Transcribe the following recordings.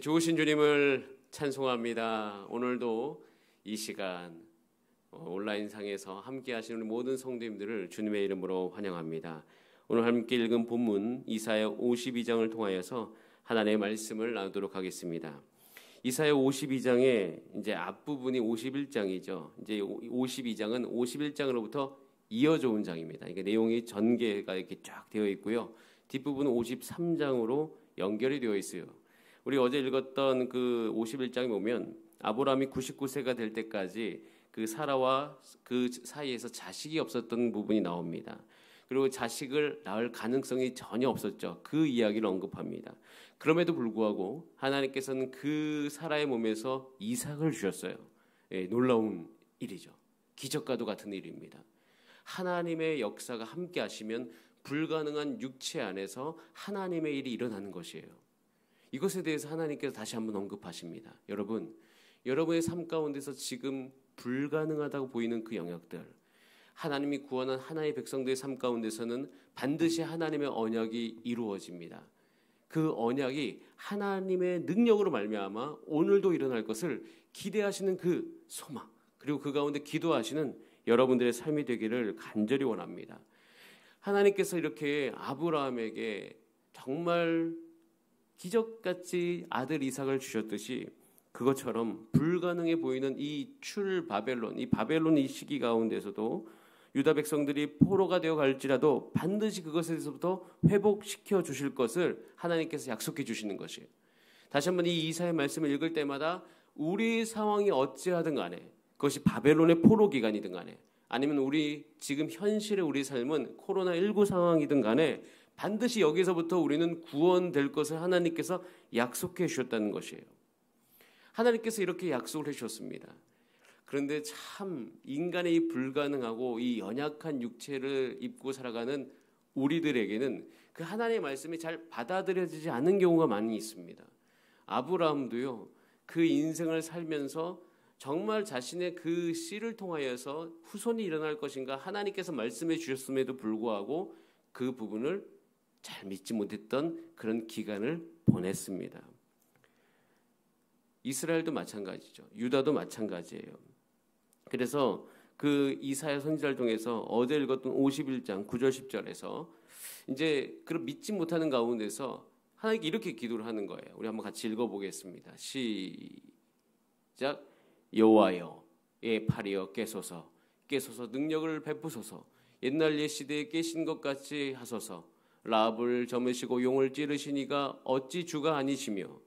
좋으신 주님을 찬송합니다. 오늘도 이 시간 온라인상에서 함께 하시는 우리 모든 성도님들을 주님의 이름으로 환영합니다. 오늘 함께 읽은 본문 이사야 52장을 통하여서 하나님의 말씀을 나누도록 하겠습니다. 이사야 52장의 이제 앞부분이 51장이죠. 이제 52장은 51장으로부터 이어져 온 장입니다. 이게 내용이 전개가 이렇게 쫙 되어 있고요. 뒷부분은 53장으로 연결이 되어 있어요. 우리 어제 읽었던 그 51장에 보면 아브라함이 99세가 될 때까지 그 사라와 그 사이에서 자식이 없었던 부분이 나옵니다. 그리고 자식을 낳을 가능성이 전혀 없었죠. 그 이야기를 언급합니다. 그럼에도 불구하고 하나님께서는 그 사라의 몸에서 이삭을 주셨어요. 놀라운 일이죠. 기적과도 같은 일입니다. 하나님의 역사가 함께 하시면 불가능한 육체 안에서 하나님의 일이 일어나는 것이에요. 이것에 대해서 하나님께서 다시 한번 언급하십니다. 여러분, 여러분의 삶 가운데서 지금 불가능하다고 보이는 그 영역들, 하나님이 구원한 하나의 백성들의 삶 가운데서는 반드시 하나님의 언약이 이루어집니다. 그 언약이 하나님의 능력으로 말미암아 오늘도 일어날 것을 기대하시는 그 소망, 그리고 그 가운데 기도하시는 여러분들의 삶이 되기를 간절히 원합니다. 하나님께서 이렇게 아브라함에게 정말 기적같이 아들 이삭을 주셨듯이 그것처럼 불가능해 보이는 이 출바벨론, 이 바벨론 이 시기 가운데서도 유다 백성들이 포로가 되어 갈지라도 반드시 그것에서부터 회복시켜 주실 것을 하나님께서 약속해 주시는 것이에요. 다시 한번 이 이사야의 말씀을 읽을 때마다 우리 상황이 어찌하든 간에, 그것이 바벨론의 포로 기간이든 간에, 아니면 우리 지금 현실의 우리 삶은 코로나19 상황이든 간에 반드시 여기서부터 우리는 구원될 것을 하나님께서 약속해 주셨다는 것이에요. 하나님께서 이렇게 약속을 해 주셨습니다. 그런데 참 인간의 이 불가능하고 이 연약한 육체를 입고 살아가는 우리들에게는 그 하나님의 말씀이 잘 받아들여지지 않는 경우가 많이 있습니다. 아브라함도요, 그 인생을 살면서 정말 자신의 그 씨를 통하여서 후손이 일어날 것인가 하나님께서 말씀해 주셨음에도 불구하고 그 부분을 잘 믿지 못했던 그런 기간을 보냈습니다. 이스라엘도 마찬가지죠. 유다도 마찬가지예요. 그래서 그 이사야 선지자를 통해서 어제 읽었던 51장 9절 10절에서 이제 그런 믿지 못하는 가운데서 하나님께 이렇게 기도를 하는 거예요. 우리 한번 같이 읽어보겠습니다. 시작. 여호와여, 예 팔이여 깨소서, 깨소서 능력을 베푸소서, 옛날 옛 시대에 깨신 것 같이 하소서. 라합을 저으시고 용을 찌르시니가 어찌 주가 아니시며,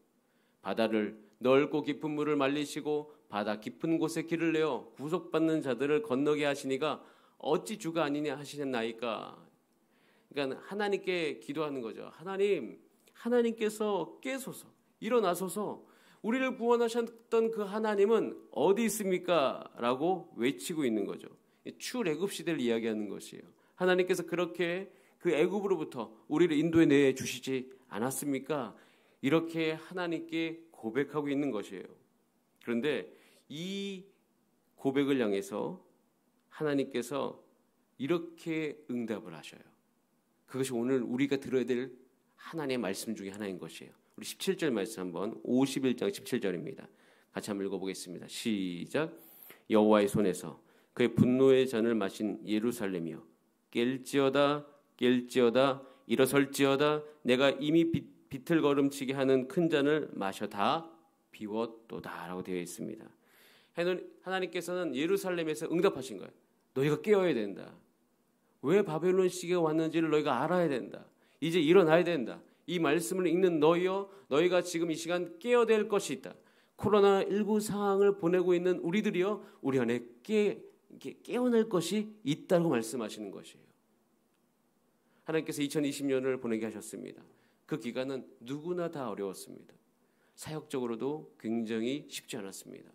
바다를 넓고 깊은 물을 말리시고 바다 깊은 곳에 길을 내어 구속받는 자들을 건너게 하시니가 어찌 주가 아니냐 하시나이까. 그러니까 하나님께 기도하는 거죠. 하나님께서 깨소서, 일어나소서. 우리를 구원하셨던 그 하나님은 어디 있습니까? 라고 외치고 있는 거죠. 출애굽 시대를 이야기하는 것이에요. 하나님께서 그렇게 그 애굽으로부터 우리를 인도해 내 주시지 않았습니까? 이렇게 하나님께 고백하고 있는 것이에요. 그런데 이 고백을 향해서 하나님께서 이렇게 응답을 하셔요. 그것이 오늘 우리가 들어야 될 하나님의 말씀 중에 하나인 것이에요. 우리 17절 말씀 한번, 51장 17절입니다. 같이 한번 읽어보겠습니다. 시작. 여호와의 손에서 그의 분노의 잔을 마신 예루살렘이여, 깰지어다 깰지어다 일어설지어다, 내가 이미 비틀거름치게 하는 큰 잔을 마셔 다 비웠도다 라고 되어 있습니다. 하나님께서는 예루살렘에서 응답하신 거예요. 너희가 깨어야 된다. 왜 바벨론 시기가 왔는지를 너희가 알아야 된다. 이제 일어나야 된다. 이 말씀을 읽는 너희여, 너희가 지금 이 시간 깨어야 것이 있다. 코로나19 상황을 보내고 있는 우리들이여, 우리 안에 깨어날 것이 있다고 말씀하시는 것이에요. 하나님께서 2020년을 보내게 하셨습니다. 그 기간은 누구나 다 어려웠습니다. 사역적으로도 굉장히 쉽지 않았습니다.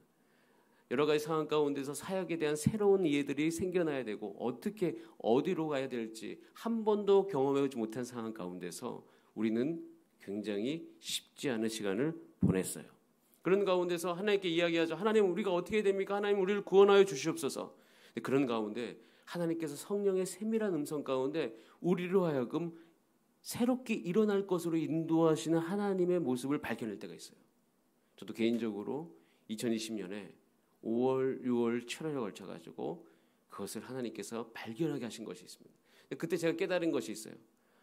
여러 가지 상황 가운데서 사역에 대한 새로운 이해들이 생겨나야 되고 어떻게 어디로 가야 될지 한 번도 경험해보지 못한 상황 가운데서 우리는 굉장히 쉽지 않은 시간을 보냈어요. 그런 가운데서 하나님께 이야기하죠. 하나님, 우리가 어떻게 해야 됩니까? 하나님, 우리를 구원하여 주시옵소서. 그런 가운데 하나님께서 성령의 세밀한 음성 가운데 우리로 하여금 새롭게 일어날 것으로 인도하시는 하나님의 모습을 발견할 때가 있어요. 저도 개인적으로 2020년에 5월, 6월, 7월에 걸쳐가지고 그것을 하나님께서 발견하게 하신 것이 있습니다. 그때 제가 깨달은 것이 있어요.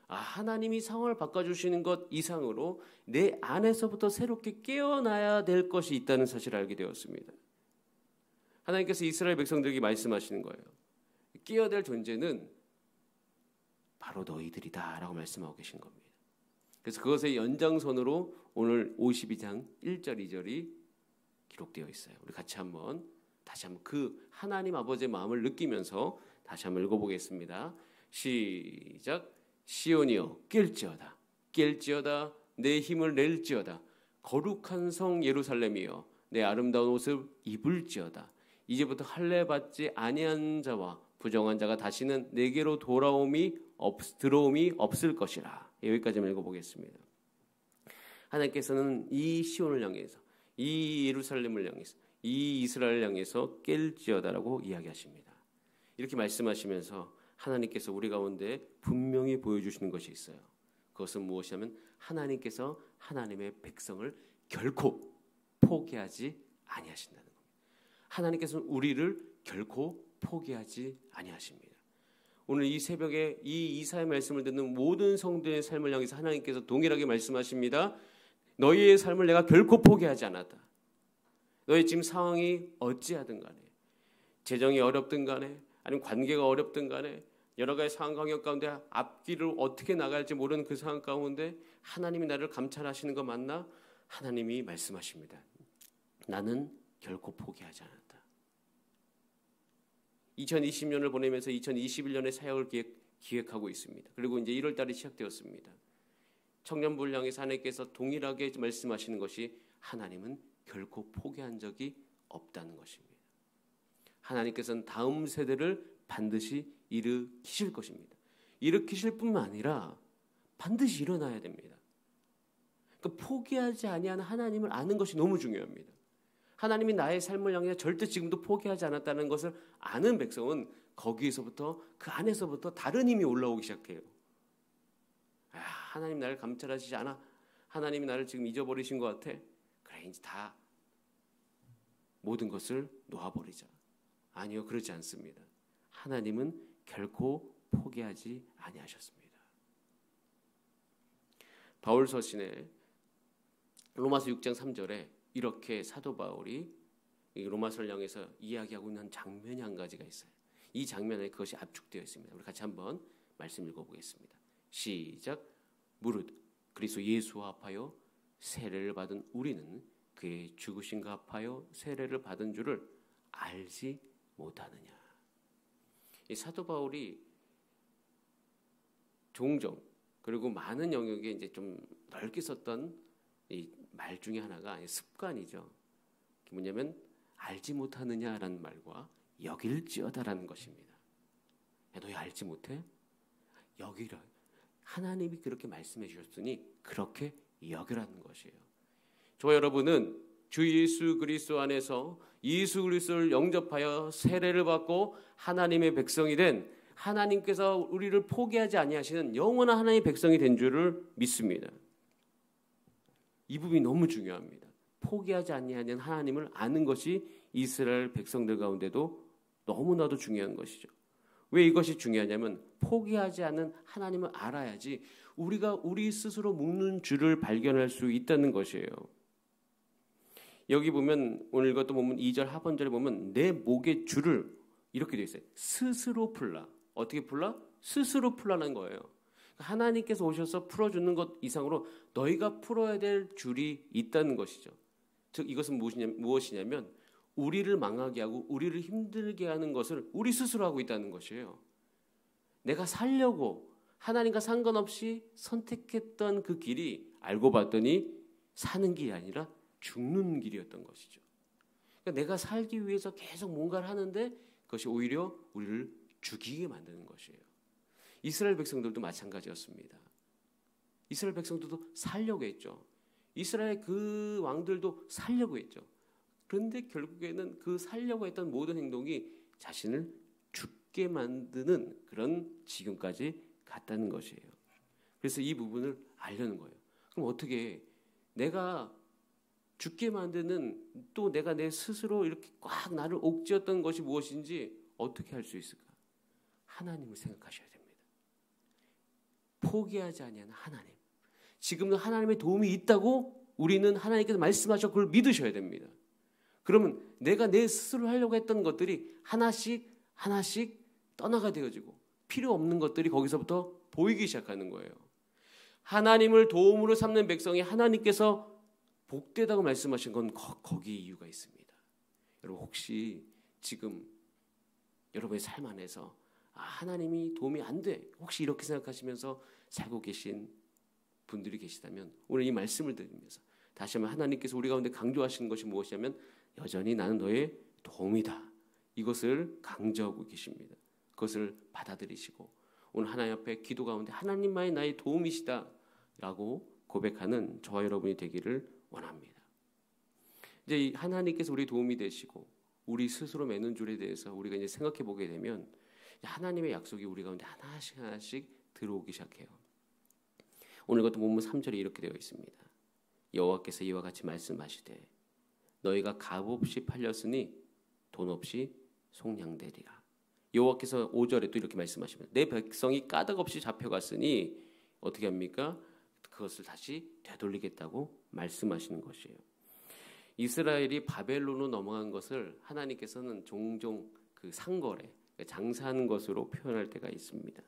하나님이 상황을 바꿔주시는 것 이상으로 내 안에서부터 새롭게 깨어나야 될 것이 있다는 사실을 알게 되었습니다. 하나님께서 이스라엘 백성들에게 말씀하시는 거예요. 깨어야 될 존재는 바로 너희들이다 라고 말씀하고 계신 겁니다. 그래서 그것의 연장선으로 오늘 52장 1절 2절이 기록되어 있어요. 우리 같이 다시 한번 그 하나님 아버지의 마음을 느끼면서 다시 한번 읽어보겠습니다. 시작. 시온이여 깰지어다 깰지어다 내 힘을 낼지어다 거룩한 성 예루살렘이여 내 아름다운 옷을 입을지어다 이제부터 할례 받지 아니한 자와 부정한 자가 다시는 내게로 들어옴이 없을 것이라. 여기까지만 읽어보겠습니다. 하나님께서는 이 시온을 향해서 이 예루살렘을 향해서 이 이스라엘을 향해서 깰지어다라고 이야기하십니다. 이렇게 말씀하시면서 하나님께서 우리 가운데 분명히 보여주시는 것이 있어요. 그것은 무엇이냐면 하나님께서 하나님의 백성을 결코 포기하지 아니하신다는 겁니다. 하나님께서는 우리를 결코 포기하지 아니하십니다. 오늘 이 새벽에 이 이사의 말씀을 듣는 모든 성도의 삶을 향해서 하나님께서 동일하게 말씀하십니다. 너희의 삶을 내가 결코 포기하지 않았다. 너희 지금 상황이 어찌하든 간에 재정이 어렵든 간에 아니면 관계가 어렵든 간에 여러 가지 상황 강역 가운데 앞길을 어떻게 나갈지 모르는 그 상황 가운데 하나님이 나를 감찰하시는 거 맞나? 하나님이 말씀하십니다. 나는 결코 포기하지 않았다. 2020년을 보내면서 2021년의 사역을 기획하고 있습니다. 그리고 이제 1월 달이 시작되었습니다. 청년부를 향해서 하나님께서 동일하게 말씀하시는 것이 하나님은 결코 포기한 적이 없다는 것입니다. 하나님께서는 다음 세대를 반드시 일으키실 것입니다. 일으키실 뿐만 아니라 반드시 일어나야 됩니다. 그러니까 포기하지 아니하는 하나님을 아는 것이 너무 중요합니다. 하나님이 나의 삶을 향해 절대 지금도 포기하지 않았다는 것을 아는 백성은 거기에서부터 그 안에서부터 다른 힘이 올라오기 시작해요. 하나님 나를 감찰하시지 않아. 하나님이 나를 지금 잊어버리신 것 같아. 그래 이제 다 모든 것을 놓아버리자. 아니요, 그렇지 않습니다. 하나님은 결코 포기하지 아니하셨습니다. 바울 서신에 로마서 6장 3절에 이렇게 사도 바울이 로마서를 향해서 이야기하고 있는 장면이 한 가지가 있어요. 이 장면에 그것이 압축되어 있습니다. 우리 같이 한번 말씀 읽어보겠습니다. 시작. 무릇 그리스도 예수와 합하여 세례를 받은 우리는 그의 죽으심과 합하여 세례를 받은 줄을 알지 못하느냐. 이 사도 바울이 종종 그리고 많은 영역에 이제 좀 넓게 썼던 이 말 중에 하나가 습관이죠. 뭐냐면 알지 못하느냐라는 말과 여길지어다라는 것입니다. 야, 너희 알지 못해? 여기라. 하나님이 그렇게 말씀해 주셨으니 그렇게 여기라는 것이에요. 저와 여러분은 주 예수 그리스도 안에서 예수 그리스도를 영접하여 세례를 받고 하나님의 백성이 된 하나님께서 우리를 포기하지 아니하시는 영원한 하나님의 백성이 된 줄을 믿습니다. 이 부분이 너무 중요합니다. 포기하지 아니하는 하나님을 아는 것이 이스라엘 백성들 가운데도 너무나도 중요한 것이죠. 왜 이것이 중요하냐면 포기하지 않는 하나님을 알아야지 우리가 우리 스스로 묶는 줄을 발견할 수 있다는 것이에요. 여기 보면 오늘 이것도 보면 2절 하반절에 보면 내 목의 줄을 이렇게 되어 있어요. 스스로 풀라. 어떻게 풀라? 스스로 풀라는 거예요. 하나님께서 오셔서 풀어주는 것 이상으로 너희가 풀어야 될 줄이 있다는 것이죠. 즉 이것은 무엇이냐면 우리를 망하게 하고 우리를 힘들게 하는 것을 우리 스스로 하고 있다는 것이에요. 내가 살려고 하나님과 상관없이 선택했던 그 길이 알고 봤더니 사는 길이 아니라 죽는 길이었던 것이죠. 그러니까 내가 살기 위해서 계속 뭔가를 하는데 그것이 오히려 우리를 죽이게 만드는 것이에요. 이스라엘 백성들도 마찬가지였습니다. 이스라엘 백성들도 살려고 했죠. 이스라엘 그 왕들도 살려고 했죠. 그런데 결국에는 그 살려고 했던 모든 행동이 자신을 죽게 만드는 그런 지경까지 갔다는 것이에요. 그래서 이 부분을 알려는 거예요. 그럼 어떻게 내가 죽게 만드는 또 내가 내 스스로 이렇게 꽉 나를 옥죄었던 것이 무엇인지 어떻게 할 수 있을까? 하나님을 생각하셔야 됩니다. 포기하지 아니하는 하나님. 지금도 하나님의 도움이 있다고 우리는 하나님께서 말씀하셔 그걸 믿으셔야 됩니다. 그러면 내가 내 스스로 하려고 했던 것들이 하나씩 하나씩 떠나가 되어지고 필요 없는 것들이 거기서부터 보이기 시작하는 거예요. 하나님을 도움으로 삼는 백성이 하나님께서 복되다고 말씀하신 건 거기에 이유가 있습니다. 여러분 혹시 지금 여러분의 삶 안에서 하나님이 도움이 안 돼. 혹시 이렇게 생각하시면서 살고 계신 분들이 계시다면 오늘 이 말씀을 드리면서 다시 한번 하나님께서 우리 가운데 강조하시는 것이 무엇이냐면 여전히 나는 너의 도움이다. 이것을 강조하고 계십니다. 그것을 받아들이시고 오늘 하나님 앞에 기도 가운데 하나님만이 나의 도움이시다 라고 고백하는 저와 여러분이 되기를 원합니다. 이제 이 하나님께서 우리 도움이 되시고 우리 스스로 매는 줄에 대해서 우리가 이제 생각해 보게 되면 하나님의 약속이 우리 가운데 하나씩 하나씩 들어오기 시작해요. 오늘 같은 본문 3절에 이렇게 되어 있습니다. 여호와께서 이와 같이 말씀하시되 너희가 값없이 팔렸으니 돈 없이 속량되리라. 여호와께서 5절에 또 이렇게 말씀하십니다. 내 백성이 까닭없이 잡혀갔으니 어떻게 합니까? 그것을 다시 되돌리겠다고 말씀하시는 것이에요. 이스라엘이 바벨론으로 넘어간 것을 하나님께서는 종종 그 상거래, 장사하는 것으로 표현할 때가 있습니다.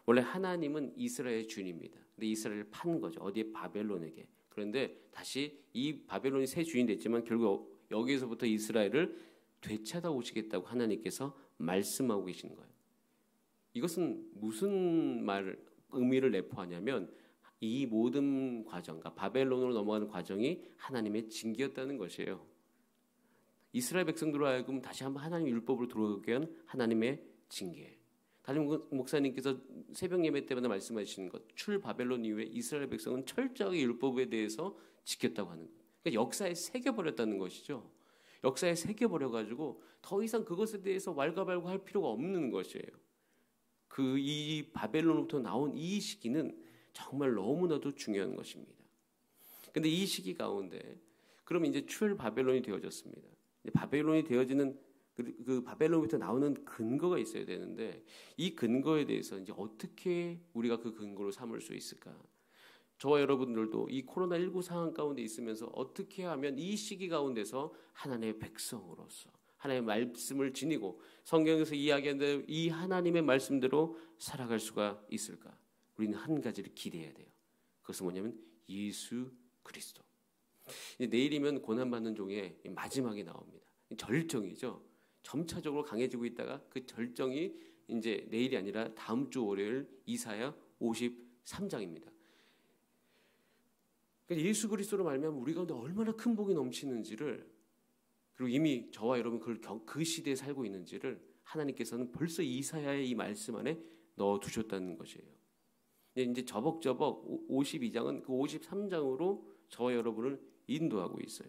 원래 하나님은 이스라엘의 주인입니다. 근데 이스라엘을 판 거죠. 어디에? 바벨론에게. 그런데 다시 이 바벨론이 새 주인이 됐지만 결국 여기서부터 이스라엘을 되찾아 오시겠다고 하나님께서 말씀하고 계신 거예요. 이것은 무슨 의미를 내포하냐면 이 모든 과정, 그러니까 바벨론으로 넘어가는 과정이 하나님의 징계였다는 것이에요. 이스라엘 백성들로 하여금 다시 한번 하나님의 율법으로 들어오게 한 하나님의 징계. 담임 목사님께서 새벽 예배 때마다 말씀하시는 것, 출 바벨론 이후에 이스라엘 백성은 철저하게 율법에 대해서 지켰다고 하는 것. 그러니까 역사에 새겨버렸다는 것이죠. 역사에 새겨버려가지고 더 이상 그것에 대해서 왈가왈부할 필요가 없는 것이에요. 이 바벨론으로부터 나온 이 시기는 정말 너무나도 중요한 것입니다. 그런데 이 시기 가운데 그러면 이제 출 바벨론이 되어졌습니다. 바벨론이 되어지는 그 바벨론부터 나오는 근거가 있어야 되는데 이 근거에 대해서 이제 어떻게 우리가 그 근거로 삼을 수 있을까? 저와 여러분들도 이 코로나19 상황 가운데 있으면서 어떻게 하면 이 시기 가운데서 하나님의 백성으로서 하나님의 말씀을 지니고 성경에서 이야기하는 이 하나님의 말씀대로 살아갈 수가 있을까? 우리는 한 가지를 기대해야 돼요. 그것은 뭐냐면 예수 그리스도. 이제 내일이면 고난받는 종의 마지막이 나옵니다. 절정이죠. 점차적으로 강해지고 있다가 그 절정이 이제 내일이 아니라 다음 주 월요일 이사야 53장입니다. 그러니까 예수 그리스도로 말미암아 우리 가운데 얼마나 큰 복이 넘치는지를 그리고 이미 저와 여러분 그 시대에 살고 있는지를 하나님께서는 벌써 이사야의 이 말씀 안에 넣어두셨다는 것이에요. 이제 저벅저벅 52장은 그 53장으로 저와 여러분을 인도하고 있어요.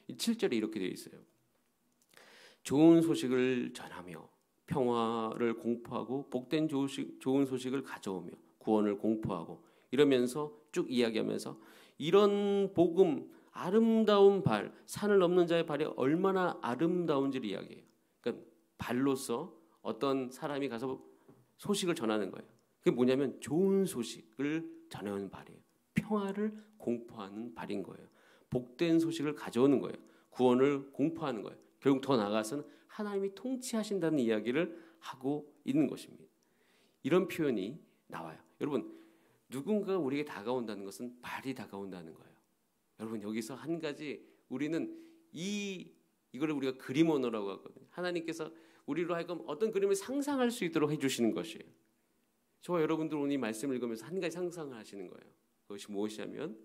7절에 이렇게 되어 있어요. 좋은 소식을 전하며 평화를 공포하고 복된 좋은 소식을 가져오며 구원을 공포하고 이러면서 쭉 이야기하면서 이런 복음 아름다운 발 산을 넘는 자의 발이 얼마나 아름다운지를 이야기해요. 그러니까 발로서 어떤 사람이 가서 소식을 전하는 거예요. 그게 뭐냐면 좋은 소식을 전하는 발이에요. 평화를 공포하는 발인 거예요. 복된 소식을 가져오는 거예요. 구원을 공포하는 거예요. 결국 더 나아가서는 하나님이 통치하신다는 이야기를 하고 있는 것입니다. 이런 표현이 나와요. 여러분 누군가가 우리에게 다가온다는 것은 발이 다가온다는 거예요. 여러분 여기서 한 가지 우리는 이거를 우리가 그림 언어라고 하거든요. 하나님께서 우리로 하여금 어떤 그림을 상상할 수 있도록 해주시는 것이에요. 저와 여러분들 오늘 이 말씀을 읽으면서 한 가지 상상을 하시는 거예요. 그것이 무엇이냐면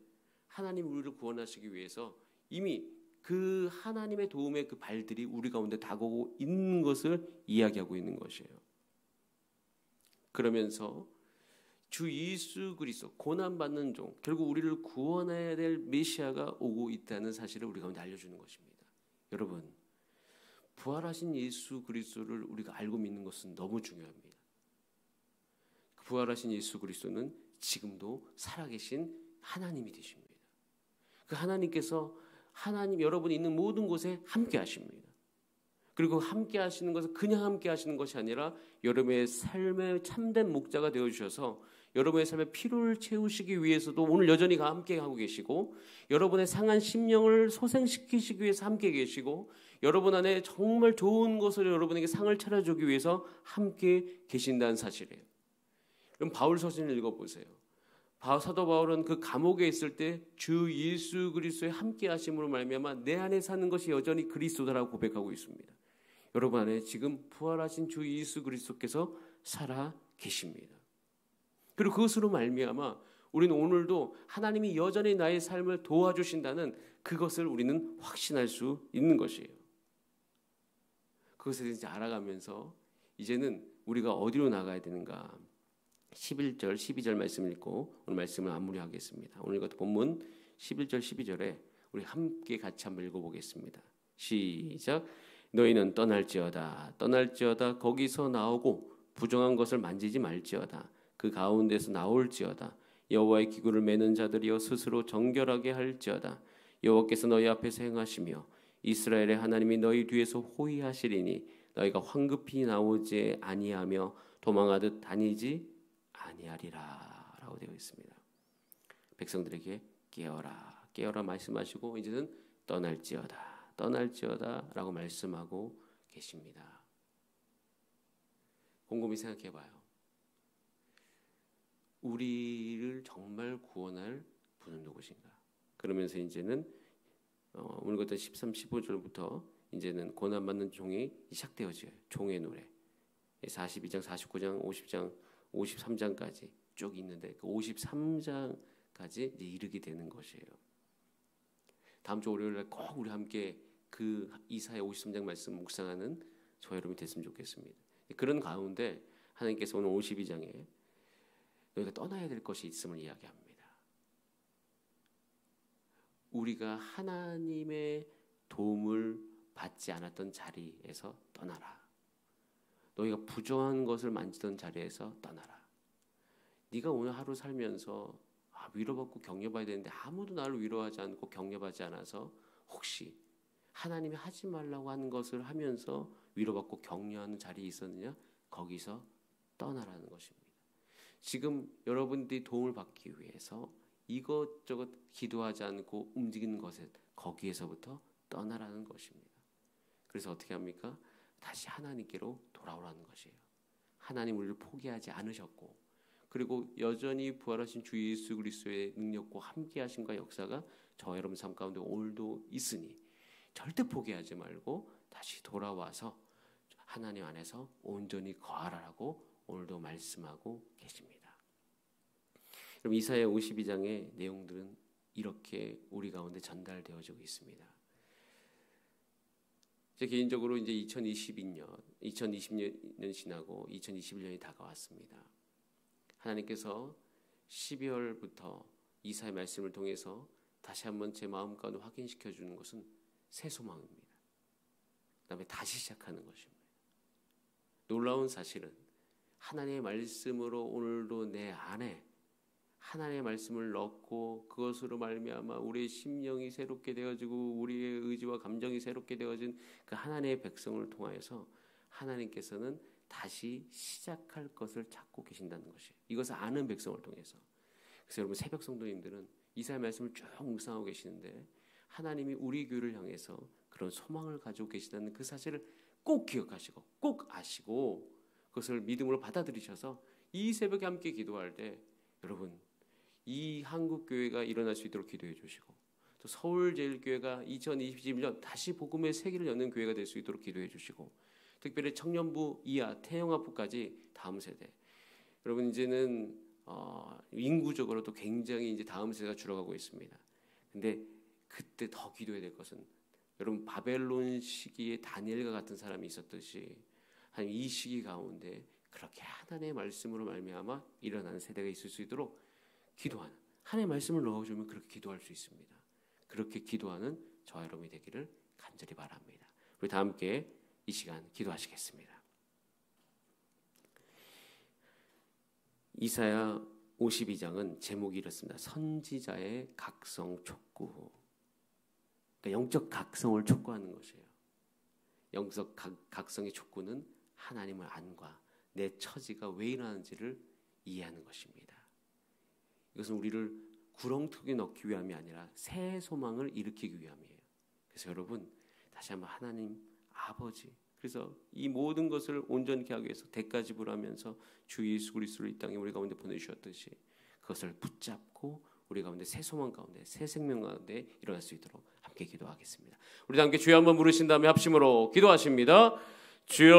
하나님 우리를 구원하시기 위해서 이미 그 하나님의 도움의 그 발들이 우리 가운데 다가오고 있는 것을 이야기하고 있는 것이에요. 그러면서 주 예수 그리스도 고난받는 종 결국 우리를 구원해야 될 메시아가 오고 있다는 사실을 우리 가운데 알려주는 것입니다. 여러분 부활하신 예수 그리스도를 우리가 알고 믿는 것은 너무 중요합니다. 부활하신 예수 그리스도는 지금도 살아계신 하나님이 되십니다. 그 하나님께서 하나님 여러분이 있는 모든 곳에 함께 하십니다. 그리고 함께 하시는 것은 그냥 함께 하시는 것이 아니라 여러분의 삶의 참된 목자가 되어주셔서 여러분의 삶의 필요를 채우시기 위해서도 오늘 여전히 함께 하고 계시고, 여러분의 상한 심령을 소생시키시기 위해서 함께 계시고, 여러분 안에 정말 좋은 것을 여러분에게 상을 차려주기 위해서 함께 계신다는 사실이에요. 그럼 바울 서신을 읽어보세요. 사도 바울은 그 감옥에 있을 때 주 예수 그리스도의 함께 하심으로 말미암아 내 안에 사는 것이 여전히 그리스도다라고 고백하고 있습니다. 여러분 안에 지금 부활하신 주 예수 그리스도께서 살아 계십니다. 그리고 그것으로 말미암아 우리는 오늘도 하나님이 여전히 나의 삶을 도와주신다는 그것을 우리는 확신할 수 있는 것이에요. 그것에 대해서 알아가면서 이제는 우리가 어디로 나가야 되는가? 11절, 12절 말씀 읽고 오늘 말씀을 마무리하겠습니다. 오늘 이것도 본문 11절, 12절에 우리 함께 같이 한번 읽어보겠습니다. 시작. 너희는 떠날지어다 거기서 나오고 부정한 것을 만지지 말지어다. 그 가운데서 나올지어다. 여호와의 기구를 매는 자들이여 스스로 정결하게 할지어다. 여호와께서 너희 앞에서 행하시며 이스라엘의 하나님이 너희 뒤에서 호위하시리니 너희가 황급히 나오지 아니하며 도망하듯 다니지 아니하리라 라고 되어 있습니다. 백성들에게 깨어라 말씀하시고 이제는 떠날지어다 라고 말씀하고 계십니다. 곰곰이 생각해 봐요. 우리를 정말 구원할 분은 누구신가? 그러면서 이제는 오늘 같은 13, 15절부터 이제는 고난받는 종이 시작되어져요. 종의 노래. 42장, 49장, 50장, 53장까지 쭉 있는데 그 53장까지 이제 이르게 되는 것이에요. 다음 주 월요일에 꼭 우리 함께 그 이사야 53장 말씀 묵상하는 저 여러분이 됐으면 좋겠습니다. 그런 가운데 하나님께서 오늘 52장에 너희가 떠나야 될 것이 있음을 이야기합니다. 우리가 하나님의 도움을 받지 않았던 자리에서 떠나라. 너희가 부정한 것을 만지던 자리에서 떠나라. 네가 오늘 하루 살면서 위로받고 격려받아야 되는데 아무도 나를 위로하지 않고 격려받지 않아서 혹시 하나님이 하지 말라고 하는 것을 하면서 위로받고 격려하는 자리에 있었느냐? 거기서 떠나라는 것입니다. 지금 여러분들이 도움을 받기 위해서 이것저것 기도하지 않고 움직이는 것에 거기에서부터 떠나라는 것입니다. 그래서 어떻게 합니까? 다시 하나님께로 돌아오라는 것이에요. 하나님 우리를 포기하지 않으셨고 그리고 여전히 부활하신 주 예수 그리스도의 능력과 함께하심과 역사가 저 여러분 삶 가운데 오늘도 있으니 절대 포기하지 말고 다시 돌아와서 하나님 안에서 온전히 거하라고 오늘도 말씀하고 계십니다. 그럼 이사야 52장의 내용들은 이렇게 우리 가운데 전달되어지고 있습니다. 제 개인적으로 이제 2020년 지나고 2021년이 다가왔습니다. 하나님께서 12월부터 이사야 말씀을 통해서 다시 한번 제 마음 가운데 확인시켜 주는 것은 새 소망입니다. 그다음에 다시 시작하는 것입니다. 놀라운 사실은 하나님의 말씀으로 오늘도 내 안에 하나님의 말씀을 넣고 그것으로 말미암아 우리의 심령이 새롭게 되어지고 우리의 의지와 감정이 새롭게 되어진 그 하나님의 백성을 통하여서 하나님께서는 다시 시작할 것을 찾고 계신다는 것이에요. 이것을 아는 백성을 통해서. 그래서 여러분 새벽 성도님들은 이사야 말씀을 쭉 묵상하고 계시는데 하나님이 우리 교회를 향해서 그런 소망을 가지고 계시다는 그 사실을 꼭 기억하시고 꼭 아시고 그것을 믿음으로 받아들이셔서 이 새벽에 함께 기도할 때 여러분 이 한국교회가 일어날 수 있도록 기도해 주시고 또 서울제일교회가 2021년 다시 복음의 세기를 여는 교회가 될 수 있도록 기도해 주시고 특별히 청년부 이하 태영아부까지 다음 세대 여러분 이제는 인구적으로도 굉장히 이제 다음 세대가 줄어가고 있습니다. 근데 그때 더 기도해야 될 것은 여러분 바벨론 시기에 다니엘과 같은 사람이 있었듯이 한 이 시기 가운데 그렇게 하나님의 말씀으로 말미암아 일어나는 세대가 있을 수 있도록 기도하는 하나님의 말씀을 넣어주면 그렇게 기도할 수 있습니다. 그렇게 기도하는 저와 여러분이 되기를 간절히 바랍니다. 우리 다 함께 이 시간 기도하시겠습니다. 이사야 52장은 제목이 이렇습니다. 선지자의 각성 촉구. 그러니까 영적 각성을 촉구하는 것이에요. 영적 각성의 촉구는 하나님을 안과 내 처지가 왜 일어나는지를 이해하는 것입니다. 이것은 우리를 구렁텅이에 넣기 위함이 아니라 새 소망을 일으키기 위함이에요. 그래서 여러분 다시 한번 하나님 아버지, 그래서 이 모든 것을 온전히 하기 위해서 대가 지불하면서 주 예수 그리스도를 이 땅에 우리 가운데 보내주셨듯이 그것을 붙잡고 우리 가운데 새 소망 가운데 새 생명 가운데 일어날 수 있도록 함께 기도하겠습니다. 우리 함께 주여 한번 부르신 다음에 합심으로 기도하십니다. 주여